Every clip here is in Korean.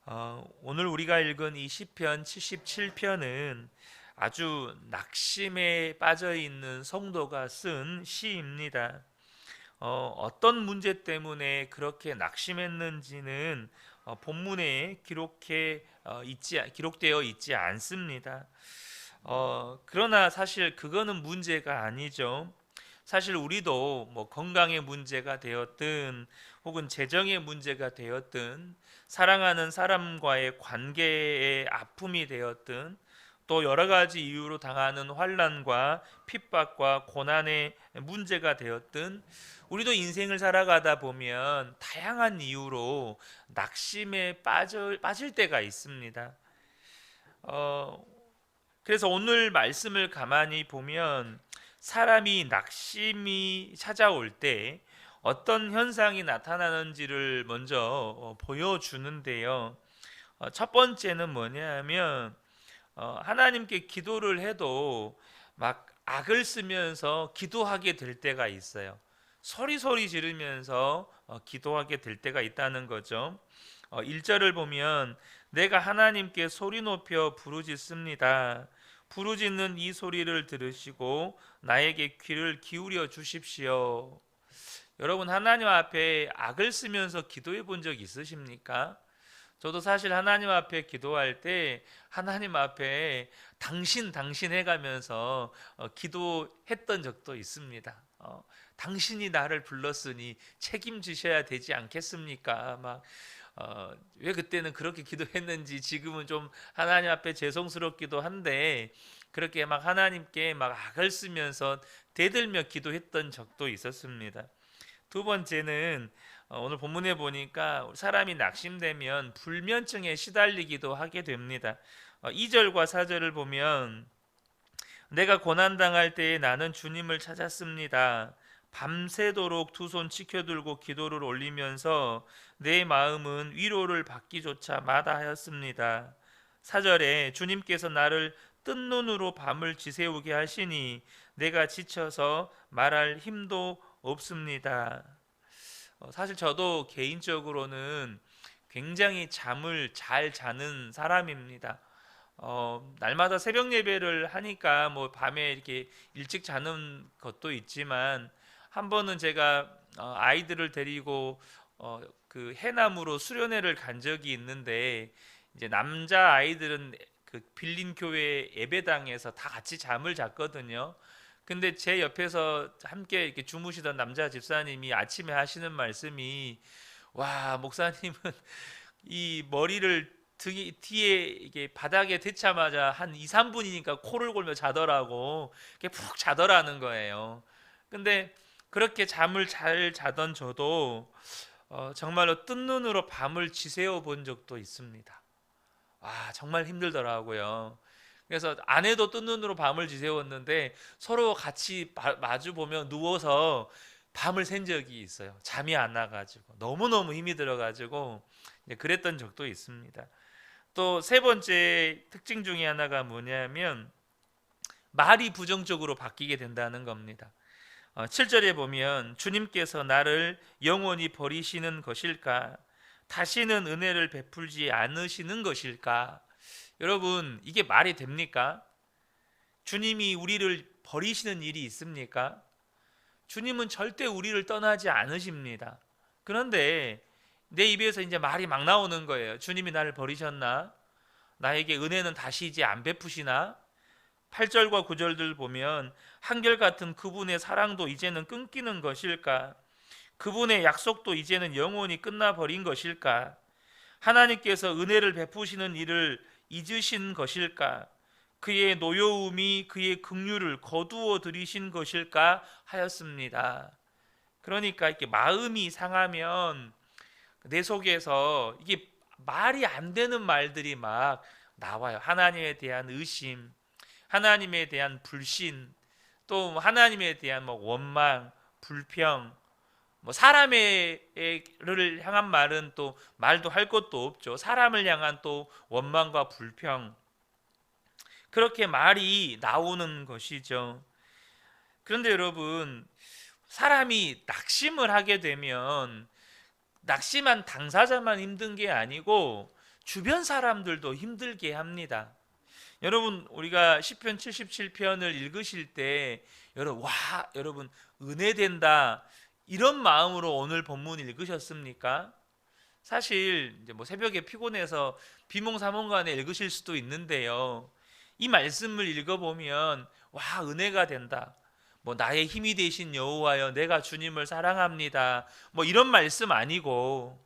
오늘 우리가 읽은 이 시편 77편은 아주 낙심에 빠져 있는 성도가 쓴 시입니다. 어떤 문제 때문에 그렇게 낙심했는지는 본문에 기록되어 있지 않습니다. 그러나 사실 그거는 문제가 아니죠. 사실 우리도 뭐 건강의 문제가 되었든 혹은 재정의 문제가 되었든 사랑하는 사람과의 관계의 아픔이 되었든 또 여러 가지 이유로 당하는 환난과 핍박과 고난의 문제가 되었든 우리도 인생을 살아가다 보면 다양한 이유로 낙심에 빠질 때가 있습니다. 어, 그래서 오늘 말씀을 가만히 보면 사람이 낙심이 찾아올 때 어떤 현상이 나타나는지를 먼저 보여주는데요. 첫 번째는 뭐냐면 하나님께 기도를 해도 막 악을 쓰면서 기도하게 될 때가 있어요. 소리 지르면서 기도하게 될 때가 있다는 거죠. 1절을 보면 내가 하나님께 소리 높여 부르짖습니다. 부르짖는 이 소리를 들으시고 나에게 귀를 기울여 주십시오. 여러분 하나님 앞에 악을 쓰면서 기도해 본 적 있으십니까? 저도 사실 하나님 앞에 기도할 때 하나님 앞에 당신 해가면서 기도했던 적도 있습니다. 당신이 나를 불렀으니 책임지셔야 되지 않겠습니까? 왜 그때는 그렇게 기도했는지 지금은 좀 하나님 앞에 죄송스럽기도 한데 그렇게 막 하나님께 막 악을 쓰면서 대들며 기도했던 적도 있었습니다. 두 번째는 오늘 본문에 보니까 사람이 낙심되면 불면증에 시달리기도 하게 됩니다. 2절과 4절을 보면 내가 고난당할 때에 나는 주님을 찾았습니다. 밤새도록 두 손 치켜들고 기도를 올리면서 내 마음은 위로를 받기조차 마다하였습니다. 4절에 주님께서 나를 뜬 눈으로 밤을 지새우게 하시니 내가 지쳐서 말할 힘도 없습니다. 사실 저도 개인적으로는 굉장히 잠을 잘 자는 사람입니다. 날마다 새벽 예배를 하니까 뭐 밤에 이렇게 일찍 자는 것도 있지만 한 번은 제가 아이들을 데리고 그 해남으로 수련회를 간 적이 있는데 이제 남자 아이들은 그 빌린 교회 예배당에서 다 같이 잠을 잤거든요. 근데 제 옆에서 함께 이렇게 주무시던 남자 집사님이 아침에 하시는 말씀이 와 목사님은 이 머리를 등이 뒤에 이게 바닥에 대자마자 한 2, 3분이니까 코를 골며 자더라고. 이렇게 푹 자더라는 거예요. 근데 그렇게 잠을 잘 자던 저도 정말로 뜬 눈으로 밤을 지새워 본 적도 있습니다. 정말 힘들더라고요. 그래서 아내도 뜬 눈으로 밤을 지새웠는데 서로 같이 마주 보며 누워서 밤을 샌 적이 있어요. 잠이 안 나가지고 너무너무 힘이 들어가지고 그랬던 적도 있습니다. 또 세 번째 특징 중에 하나가 뭐냐면 말이 부정적으로 바뀌게 된다는 겁니다. 7절에 보면 주님께서 나를 영원히 버리시는 것일까? 다시는 은혜를 베풀지 않으시는 것일까? 여러분, 이게 말이 됩니까? 주님이 우리를 버리시는 일이 있습니까? 주님은 절대 우리를 떠나지 않으십니다. 그런데 내 입에서 이제 말이 막 나오는 거예요. 주님이 나를 버리셨나? 나에게 은혜는 다시 이제 안 베푸시나? 8절과 9절들 보면 한결같은 그분의 사랑도 이제는 끊기는 것일까? 그분의 약속도 이제는 영원히 끝나버린 것일까? 하나님께서 은혜를 베푸시는 일을 잊으신 것일까? 그의 노여움이 그의 긍휼을 거두어 들이신 것일까 하였습니다. 그러니까 이렇게 마음이 상하면 내 속에서 이게 말이 안 되는 말들이 막 나와요. 하나님에 대한 의심, 하나님에 대한 불신, 또 하나님에 대한 뭐 원망, 불평, 뭐 사람을 향한 말은 또 말도 할 것도 없죠. 사람을 향한 또 원망과 불평, 그렇게 말이 나오는 것이죠. 그런데 여러분, 사람이 낙심을 하게 되면 낙심한 당사자만 힘든 게 아니고 주변 사람들도 힘들게 합니다. 여러분, 우리가 시편 77편을 읽으실 때 여러분 은혜된다 이런 마음으로 오늘 본문 읽으셨습니까? 사실 이제 뭐 새벽에 피곤해서 비몽사몽간에 읽으실 수도 있는데요. 이 말씀을 읽어보면 와, 은혜가 된다. 뭐 나의 힘이 되신 여호와여, 내가 주님을 사랑합니다. 뭐 이런 말씀 아니고,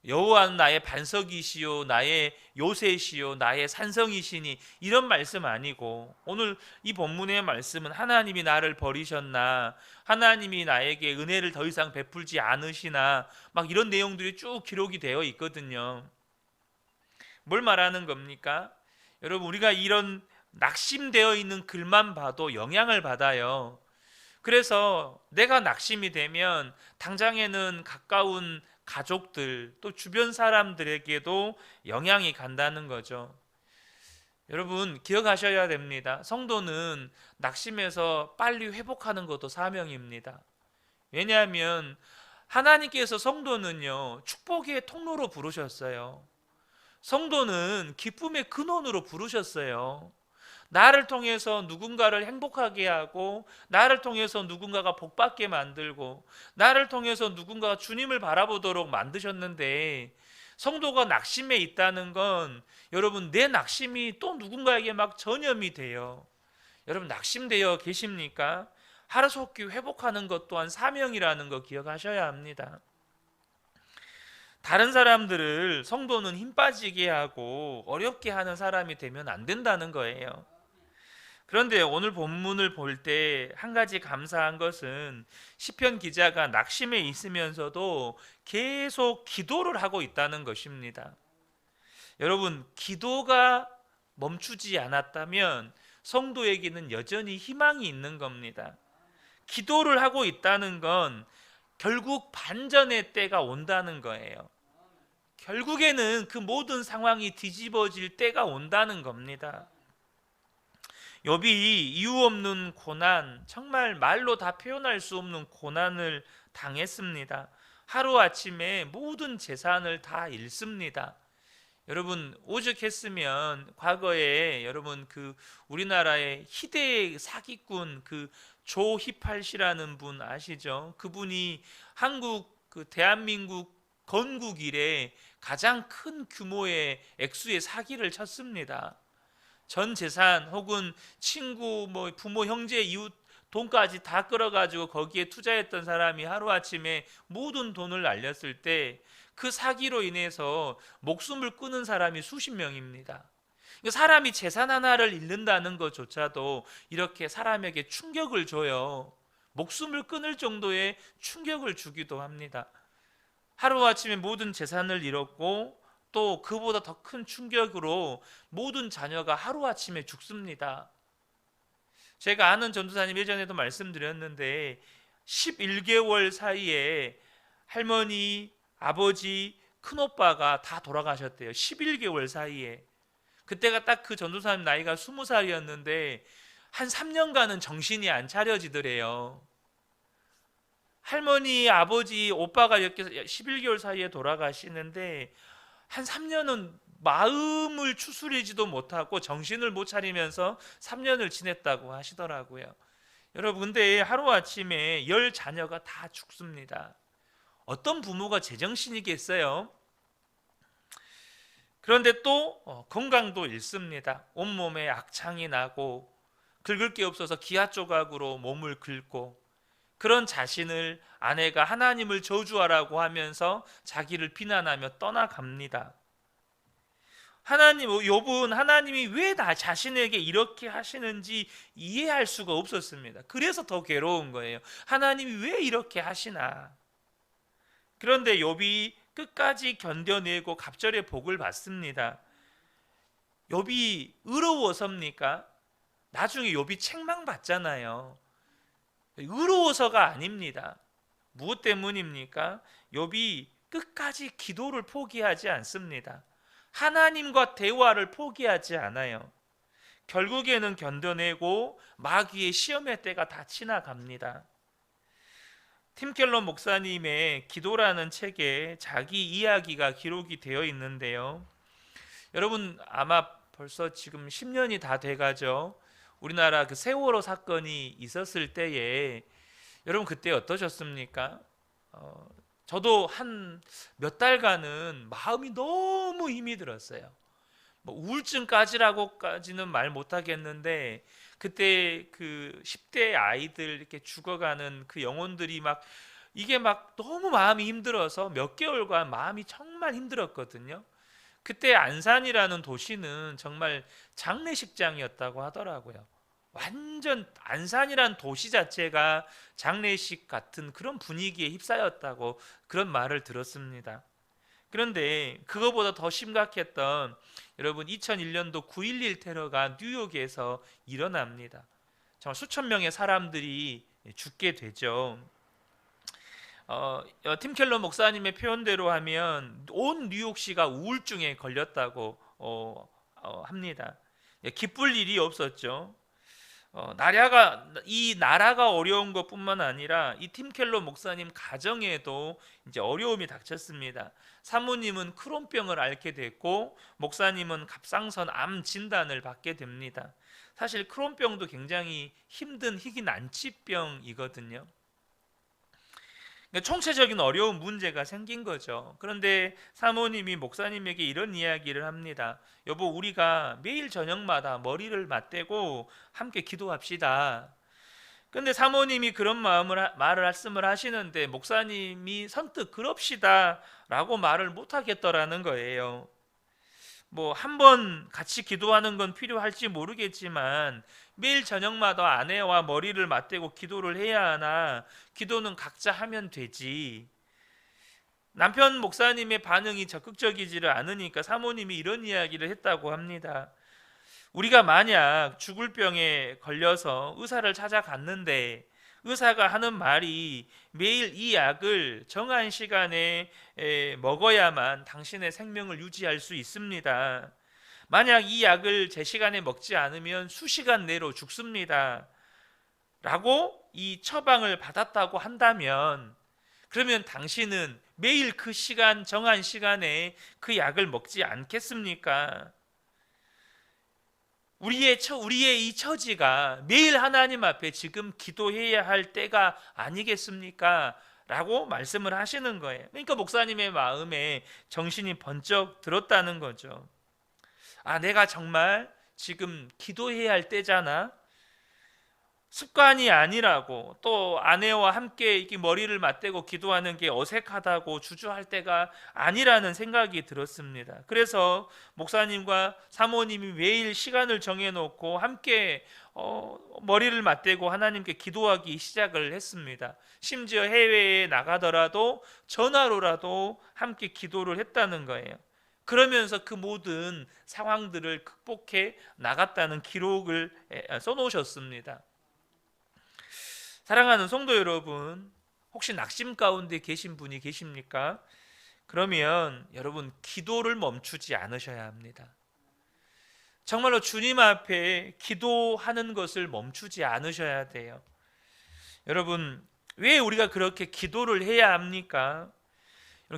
여호와는 나의 반석이시요 나의 요새시요 나의 산성이시니, 이런 말씀 아니고, 오늘 이 본문의 말씀은 하나님이 나를 버리셨나, 하나님이 나에게 은혜를 더 이상 베풀지 않으시나, 막 이런 내용들이 쭉 기록이 되어 있거든요. 뭘 말하는 겁니까? 여러분, 우리가 이런 낙심되어 있는 글만 봐도 영향을 받아요. 그래서 내가 낙심이 되면 당장에는 가까운 가족들 또 주변 사람들에게도 영향이 간다는 거죠. 여러분, 기억하셔야 됩니다. 성도는 낙심해서 빨리 회복하는 것도 사명입니다. 왜냐하면 하나님께서 성도는요, 축복의 통로로 부르셨어요. 성도는 기쁨의 근원으로 부르셨어요. 나를 통해서 누군가를 행복하게 하고, 나를 통해서 누군가가 복받게 만들고, 나를 통해서 누군가가 주님을 바라보도록 만드셨는데, 성도가 낙심에 있다는 건 여러분, 내 낙심이 또 누군가에게 막 전염이 돼요. 여러분, 낙심되어 계십니까? 하루속히 회복하는 것 또한 사명이라는 거 기억하셔야 합니다. 다른 사람들을 성도는 힘 빠지게 하고 어렵게 하는 사람이 되면 안 된다는 거예요. 그런데 오늘 본문을 볼 때 한 가지 감사한 것은 시편 기자가 낙심에 있으면서도 계속 기도를 하고 있다는 것입니다. 여러분, 기도가 멈추지 않았다면 성도에게는 여전히 희망이 있는 겁니다. 기도를 하고 있다는 건 결국 반전의 때가 온다는 거예요. 결국에는 그 모든 상황이 뒤집어질 때가 온다는 겁니다. 욥이 이유 없는 고난, 정말 말로 다 표현할 수 없는 고난을 당했습니다. 하루아침에 모든 재산을 다 잃습니다. 여러분, 오죽했으면 과거에 여러분 그 우리나라의 희대의 사기꾼 그 조희팔 씨라는 분 아시죠? 그분이 한국 그 대한민국 건국 이래 가장 큰 규모의 액수의 사기를 쳤습니다. 전 재산 혹은 친구, 뭐 부모, 형제, 이웃 돈까지 다 끌어가지고 거기에 투자했던 사람이 하루아침에 모든 돈을 날렸을 때 그 사기로 인해서 목숨을 끊은 사람이 수십 명입니다. 사람이 재산 하나를 잃는다는 것조차도 이렇게 사람에게 충격을 줘요. 목숨을 끊을 정도의 충격을 주기도 합니다. 하루아침에 모든 재산을 잃었고, 또 그보다 더 큰 충격으로 모든 자녀가 하루아침에 죽습니다. 제가 아는 전도사님 예전에도 말씀드렸는데 11개월 사이에 할머니, 아버지, 큰오빠가 다 돌아가셨대요. 11개월 사이에. 그때가 딱 그 전도사님 나이가 20살이었는데 한 3년간은 정신이 안 차려지더래요. 할머니, 아버지, 오빠가 이렇게 11개월 사이에 돌아가시는데 한 3년은 마음을 추스리지도 못하고 정신을 못 차리면서 3년을 지냈다고 하시더라고요. 여러분, 근데 하루아침에 10 자녀가 다 죽습니다. 어떤 부모가 제정신이겠어요? 그런데 또 건강도 잃습니다. 온몸에 악창이 나고 긁을 게 없어서 기아 조각으로 몸을 긁고, 그런 자신을 아내가 하나님을 저주하라고 하면서 자기를 비난하며 떠나갑니다. 욥은 하나님이 왜 나 자신에게 이렇게 하시는지 이해할 수가 없었습니다. 그래서 더 괴로운 거예요. 하나님이 왜 이렇게 하시나. 그런데 욥이 끝까지 견뎌내고 갑절의 복을 받습니다. 욥이 의로워서입니까? 나중에 욥이 책망받잖아요. 의로워서가 아닙니다. 무엇 때문입니까? 욥이 끝까지 기도를 포기하지 않습니다. 하나님과 대화를 포기하지 않아요. 결국에는 견뎌내고 마귀의 시험의 때가 다 지나갑니다. 팀 켈러 목사님의 기도라는 책에 자기 이야기가 기록이 되어 있는데요. 여러분 아마 벌써 지금 10년이 다 돼가죠. 우리나라 그 세월호 사건이 있었을 때에 여러분 그때 어떠셨습니까? 어, 저도 한 몇 달간은 마음이 너무 힘이 들었어요. 뭐 우울증까지라고까지는 말 못하겠는데 그때 그 10대 아이들 이렇게 죽어가는 그 영혼들이 막 이게 막 너무 마음이 힘들어서 몇 개월간 마음이 정말 힘들었거든요. 그때 안산이라는 도시는 정말 장례식장이었다고 하더라고요. 완전 안산이란 도시 자체가 장례식 같은 그런 분위기에 휩싸였다고 그런 말을 들었습니다. 그런데 그거보다 더 심각했던 여러분 2001년도 9.11 테러가 뉴욕에서 일어납니다. 정말 수천 명의 사람들이 죽게 되죠. 팀 켈러 목사님의 표현대로 하면 온 뉴욕시가 우울증에 걸렸다고 합니다. 기쁠 일이 없었죠. 이 나라가 어려운 것뿐만 아니라 이 팀 켈러 목사님 가정에도 이제 어려움이 닥쳤습니다. 사모님은 크론병을 앓게 됐고 목사님은 갑상선 암 진단을 받게 됩니다. 사실 크론병도 굉장히 힘든 희귀 난치병이거든요. 그러니까 총체적인 어려운 문제가 생긴 거죠. 그런데 사모님이 목사님에게 이런 이야기를 합니다. 여보, 우리가 매일 저녁마다 머리를 맞대고 함께 기도합시다. 근데 사모님이 그런 말씀을 하시는데 목사님이 선뜻 그럽시다 라고 말을 못 하겠더라는 거예요. 뭐 한번 같이 기도하는 건 필요할지 모르겠지만 매일 저녁마다 아내와 머리를 맞대고 기도를 해야 하나? 기도는 각자 하면 되지. 남편 목사님의 반응이 적극적이지를 않으니까 사모님이 이런 이야기를 했다고 합니다. 우리가 만약 죽을 병에 걸려서 의사를 찾아갔는데 의사가 하는 말이 매일 이 약을 정한 시간에 먹어야만 당신의 생명을 유지할 수 있습니다. 만약 이 약을 제 시간에 먹지 않으면 수시간 내로 죽습니다. 라고 이 처방을 받았다고 한다면 그러면 당신은 매일 그 시간 정한 시간에 그 약을 먹지 않겠습니까? 우리의 이 처지가 매일 하나님 앞에 지금 기도해야 할 때가 아니겠습니까? 라고 말씀을 하시는 거예요. 그러니까 목사님의 마음에 정신이 번쩍 들었다는 거죠. 아, 내가 정말 지금 기도해야 할 때잖아. 습관이 아니라고, 또 아내와 함께 이렇게 머리를 맞대고 기도하는 게 어색하다고 주저할 때가 아니라는 생각이 들었습니다. 그래서 목사님과 사모님이 매일 시간을 정해놓고 함께 머리를 맞대고 하나님께 기도하기 시작을 했습니다. 심지어 해외에 나가더라도 전화로라도 함께 기도를 했다는 거예요. 그러면서 그 모든 상황들을 극복해 나갔다는 기록을 써놓으셨습니다. 사랑하는 성도 여러분, 혹시 낙심 가운데 계신 분이 계십니까? 그러면 여러분 기도를 멈추지 않으셔야 합니다. 정말로 주님 앞에 기도하는 것을 멈추지 않으셔야 돼요. 여러분, 왜 우리가 그렇게 기도를 해야 합니까?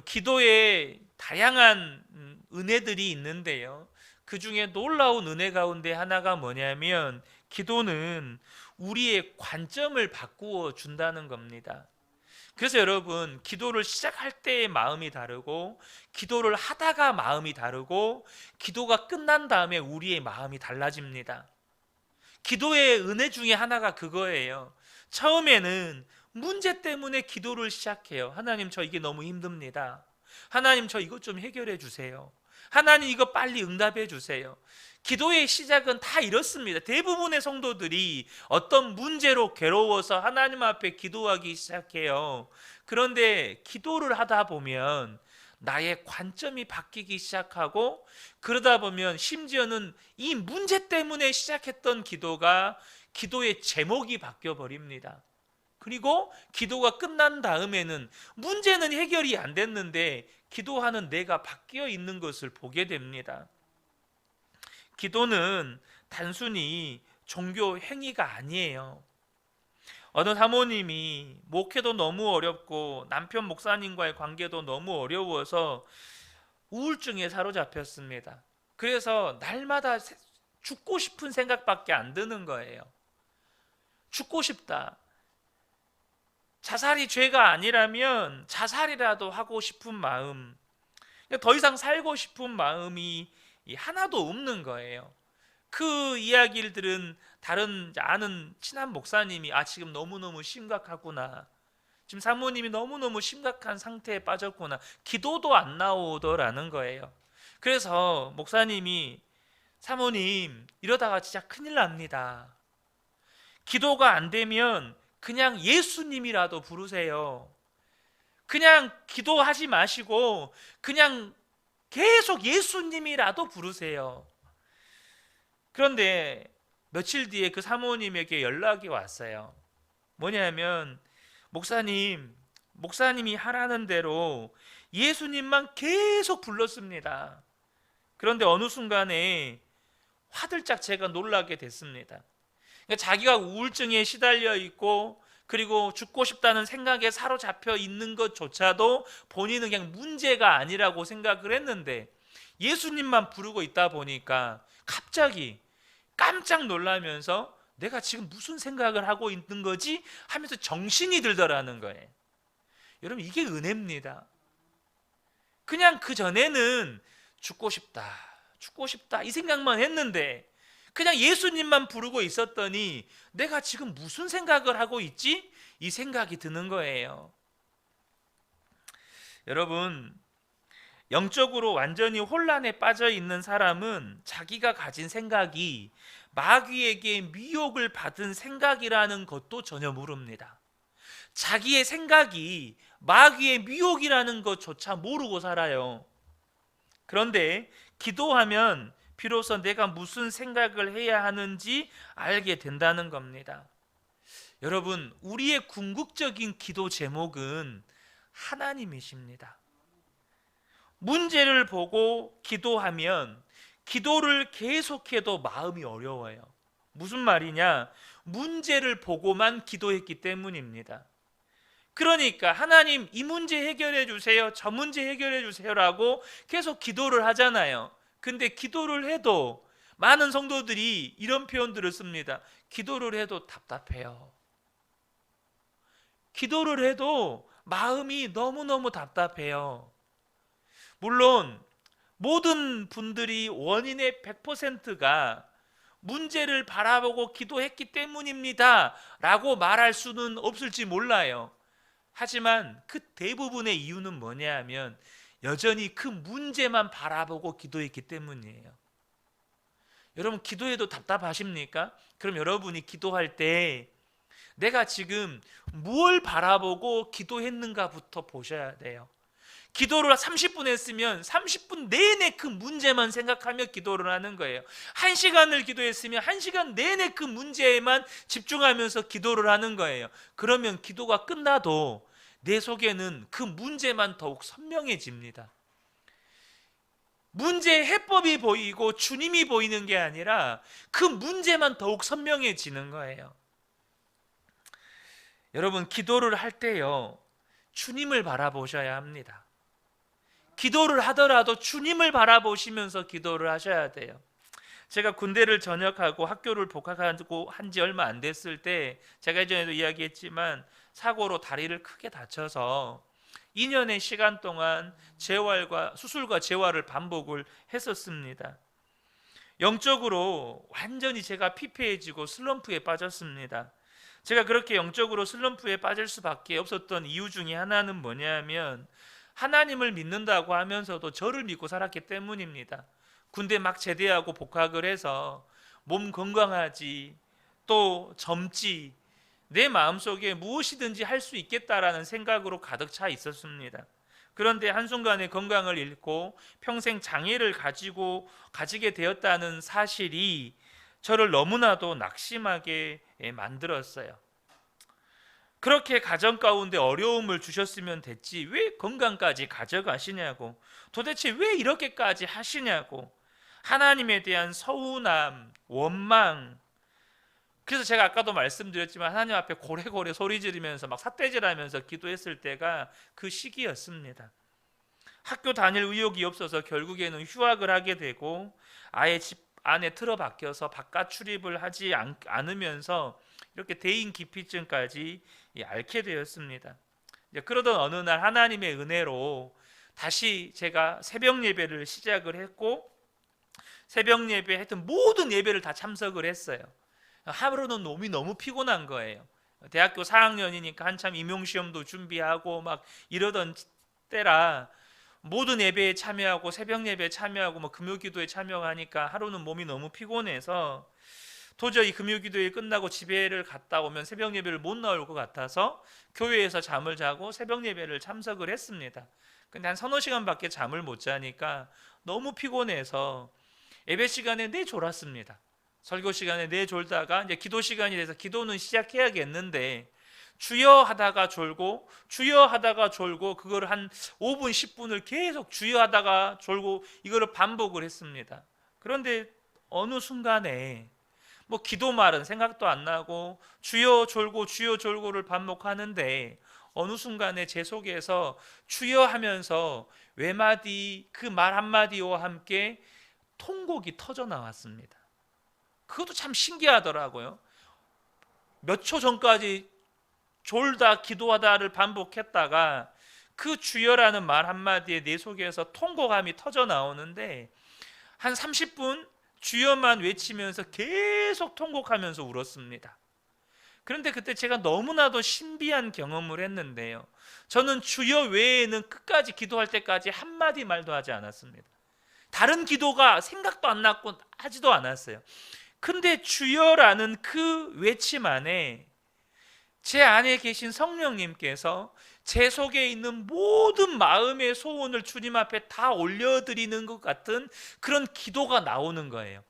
기도에 다양한 은혜들이 있는데요. 그 중에 놀라운 은혜 가운데 하나가 뭐냐면 기도는 우리의 관점을 바꾸어 준다는 겁니다. 그래서 여러분, 기도를 시작할 때의 마음이 다르고 기도를 하다가 마음이 다르고 기도가 끝난 다음에 우리의 마음이 달라집니다. 기도의 은혜 중에 하나가 그거예요. 처음에는 문제 때문에 기도를 시작해요. 하나님, 저 이게 너무 힘듭니다. 하나님, 저 이것 좀 해결해 주세요. 하나님, 이거 빨리 응답해 주세요. 기도의 시작은 다 이렇습니다. 대부분의 성도들이 어떤 문제로 괴로워서 하나님 앞에 기도하기 시작해요. 그런데 기도를 하다 보면 나의 관점이 바뀌기 시작하고, 그러다 보면 심지어는 이 문제 때문에 시작했던 기도가 기도의 제목이 바뀌어 버립니다. 그리고 기도가 끝난 다음에는 문제는 해결이 안 됐는데 기도하는 내가 바뀌어 있는 것을 보게 됩니다. 기도는 단순히 종교 행위가 아니에요. 어느 사모님이 목회도 너무 어렵고 남편 목사님과의 관계도 너무 어려워서 우울증에 사로잡혔습니다. 그래서 날마다 죽고 싶은 생각밖에 안 드는 거예요. 죽고 싶다. 자살이 죄가 아니라면 자살이라도 하고 싶은 마음, 더 이상 살고 싶은 마음이 하나도 없는 거예요. 그 이야기를 들은 다른 아는 친한 목사님이 지금 너무너무 심각하구나, 지금 사모님이 너무너무 심각한 상태에 빠졌구나, 기도도 안 나오더라는 거예요. 그래서 목사님이, 사모님 이러다가 진짜 큰일 납니다. 기도가 안 되면 그냥 예수님이라도 부르세요. 그냥 기도하지 마시고 그냥 계속 예수님이라도 부르세요. 그런데 며칠 뒤에 그 사모님에게 연락이 왔어요. 뭐냐면, 목사님이 하라는 대로 예수님만 계속 불렀습니다. 그런데 어느 순간에 화들짝 제가 놀라게 됐습니다. 그러니까 자기가 우울증에 시달려 있고, 그리고 죽고 싶다는 생각에 사로잡혀 있는 것조차도 본인은 그냥 문제가 아니라고 생각을 했는데, 예수님만 부르고 있다 보니까 갑자기 깜짝 놀라면서 내가 지금 무슨 생각을 하고 있는 거지 하면서 정신이 들더라는 거예요. 여러분, 이게 은혜입니다. 그냥 그 전에는 죽고 싶다 이 생각만 했는데, 그냥 예수님만 부르고 있었더니 내가 지금 무슨 생각을 하고 있지? 이 생각이 드는 거예요. 여러분, 영적으로 완전히 혼란에 빠져 있는 사람은 자기가 가진 생각이 마귀에게 미혹을 받은 생각이라는 것도 전혀 모릅니다. 자기의 생각이 마귀의 미혹이라는 것조차 모르고 살아요. 그런데 기도하면 비로소 내가 무슨 생각을 해야 하는지 알게 된다는 겁니다. 여러분, 우리의 궁극적인 기도 제목은 하나님이십니다. 문제를 보고 기도하면 기도를 계속해도 마음이 어려워요. 무슨 말이냐? 문제를 보고만 기도했기 때문입니다. 그러니까 하나님, 이 문제 해결해 주세요, 저 문제 해결해 주세요라고 계속 기도를 하잖아요. 근데 기도를 해도 많은 성도들이 이런 표현들을 씁니다. 기도를 해도 답답해요. 기도를 해도 마음이 너무너무 답답해요. 물론 모든 분들이 원인의 100%가 문제를 바라보고 기도했기 때문입니다 라고 말할 수는 없을지 몰라요. 하지만 그 대부분의 이유는 뭐냐 하면 여전히 그 문제만 바라보고 기도했기 때문이에요. 여러분, 기도해도 답답하십니까? 그럼 여러분이 기도할 때 내가 지금 무엇을 바라보고 기도했는가부터 보셔야 돼요. 기도를 30분 했으면 30분 내내 그 문제만 생각하며 기도를 하는 거예요. 1시간을 기도했으면 1시간 내내 그 문제에만 집중하면서 기도를 하는 거예요. 그러면 기도가 끝나도 내 속에는 그 문제만 더욱 선명해집니다. 문제의 해법이 보이고 주님이 보이는 게 아니라 그 문제만 더욱 선명해지는 거예요. 여러분, 기도를 할 때요, 주님을 바라보셔야 합니다. 기도를 하더라도 주님을 바라보시면서 기도를 하셔야 돼요. 제가 군대를 전역하고 학교를 복학하고 한 지 얼마 안 됐을 때, 제가 예전에도 이야기했지만 사고로 다리를 크게 다쳐서 2년의 시간 동안 수술과 재활을 반복을 했었습니다. 영적으로 완전히 제가 피폐해지고 슬럼프에 빠졌습니다. 제가 그렇게 영적으로 슬럼프에 빠질 수밖에 없었던 이유 중에 하나는 뭐냐면, 하나님을 믿는다고 하면서도 저를 믿고 살았기 때문입니다. 군대 막 제대하고 복학을 해서 몸 건강하지, 또 젊지, 내 마음속에 무엇이든지 할 수 있겠다라는 생각으로 가득 차 있었습니다. 그런데 한순간에 건강을 잃고 평생 장애를 가지게 되었다는 사실이 저를 너무나도 낙심하게 만들었어요. 그렇게 가정 가운데 어려움을 주셨으면 됐지 왜 건강까지 가져가시냐고, 도대체 왜 이렇게까지 하시냐고, 하나님에 대한 서운함, 원망. 그래서 제가 아까도 말씀드렸지만 하나님 앞에 고래고래 소리 지르면서 막 삿대질하면서 기도했을 때가 그 시기였습니다. 학교 다닐 의욕이 없어서 결국에는 휴학을 하게 되고 아예 집 안에 틀어박혀서 바깥 출입을 하지 않으면서 이렇게 대인 기피증까지 앓게 되었습니다. 그러던 어느 날 하나님의 은혜로 다시 제가 새벽 예배를 시작을 했고, 새벽 예배 하여튼 모든 예배를 다 참석을 했어요. 하루는 몸이 너무 피곤한 거예요. 대학교 4학년이니까 한참 임용시험도 준비하고 막 이러던 때라 모든 예배에 참여하고 새벽 예배에 참여하고 뭐 금요기도에 참여하니까 하루는 몸이 너무 피곤해서 도저히 금요기도에 끝나고 집에를 갔다 오면 새벽 예배를 못 나올 것 같아서 교회에서 잠을 자고 새벽 예배를 참석을 했습니다. 근데 한 서너 시간밖에 잠을 못 자니까 너무 피곤해서 예배 시간에 내졸았습니다. 설교 시간에 내졸다가 이제 기도 시간이 돼서 기도는 시작해야겠는데 주여 하다가 졸고 주여 하다가 졸고 그걸 한 5분 10분을 계속 주여 하다가 졸고 이거를 반복을 했습니다. 그런데 어느 순간에 뭐 기도 말은 생각도 안 나고 주여 졸고 주여 졸고를 반복하는데 어느 순간에 제 속에서 주여 하면서 외마디 그 말 한마디와 함께 통곡이 터져 나왔습니다. 그것도 참 신기하더라고요. 몇 초 전까지 졸다 기도하다를 반복했다가 그 주여라는 말 한마디에 내 속에서 통곡함이 터져 나오는데 한 30분 주여만 외치면서 계속 통곡하면서 울었습니다. 그런데 그때 제가 너무나도 신비한 경험을 했는데요, 저는 주여 외에는 끝까지 기도할 때까지 한마디 말도 하지 않았습니다. 다른 기도가 생각도 안 났고 하지도 않았어요. 근데 주여라는 그 외침 안에 제 안에 계신 성령님께서 제 속에 있는 모든 마음의 소원을 주님 앞에 다 올려드리는 것 같은 그런 기도가 나오는 거예요.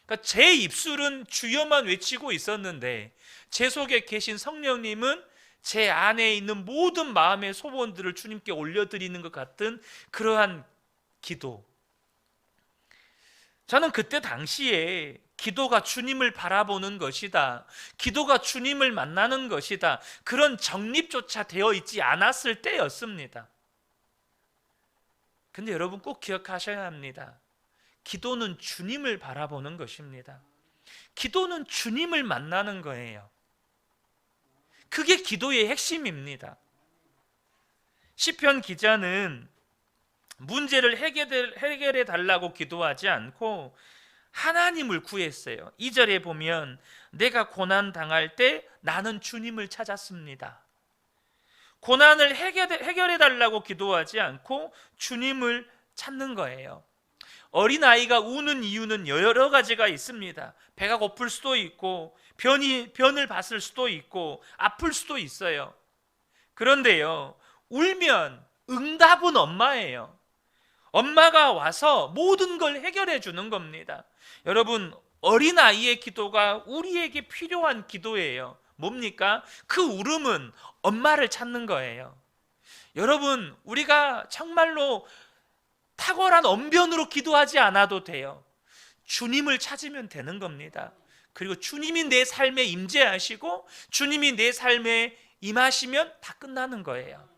그러니까 제 입술은 주여만 외치고 있었는데 제 속에 계신 성령님은 제 안에 있는 모든 마음의 소원들을 주님께 올려드리는 것 같은 그러한 기도. 저는 그때 당시에 기도가 주님을 바라보는 것이다, 기도가 주님을 만나는 것이다, 그런 정립조차 되어 있지 않았을 때였습니다. 근데 여러분 꼭 기억하셔야 합니다. 기도는 주님을 바라보는 것입니다. 기도는 주님을 만나는 거예요. 그게 기도의 핵심입니다. 시편 기자는 문제를 해결해 달라고 기도하지 않고 하나님을 구했어요. 2절에 보면 내가 고난 당할 때 나는 주님을 찾았습니다. 고난을 해결해 달라고 기도하지 않고 주님을 찾는 거예요. 어린아이가 우는 이유는 여러 가지가 있습니다. 배가 고플 수도 있고 변을 봤을 수도 있고 아플 수도 있어요. 그런데요, 울면 응답은 엄마예요. 엄마가 와서 모든 걸 해결해 주는 겁니다. 여러분, 어린아이의 기도가 우리에게 필요한 기도예요. 뭡니까? 그 울음은 엄마를 찾는 거예요. 여러분, 우리가 정말로 탁월한 언변으로 기도하지 않아도 돼요. 주님을 찾으면 되는 겁니다. 그리고 주님이 내 삶에 임재하시고 주님이 내 삶에 임하시면 다 끝나는 거예요.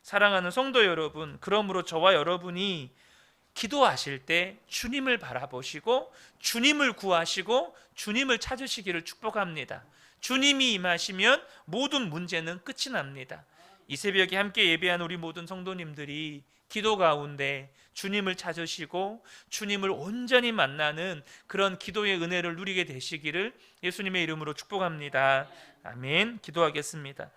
사랑하는 성도 여러분, 그러므로 저와 여러분이 기도하실 때 주님을 바라보시고 주님을 구하시고 주님을 찾으시기를 축복합니다. 주님이 임하시면 모든 문제는 끝이 납니다. 이 새벽에 함께 예배한 우리 모든 성도님들이 기도 가운데 주님을 찾으시고 주님을 온전히 만나는 그런 기도의 은혜를 누리게 되시기를 예수님의 이름으로 축복합니다. 아멘. 기도하겠습니다.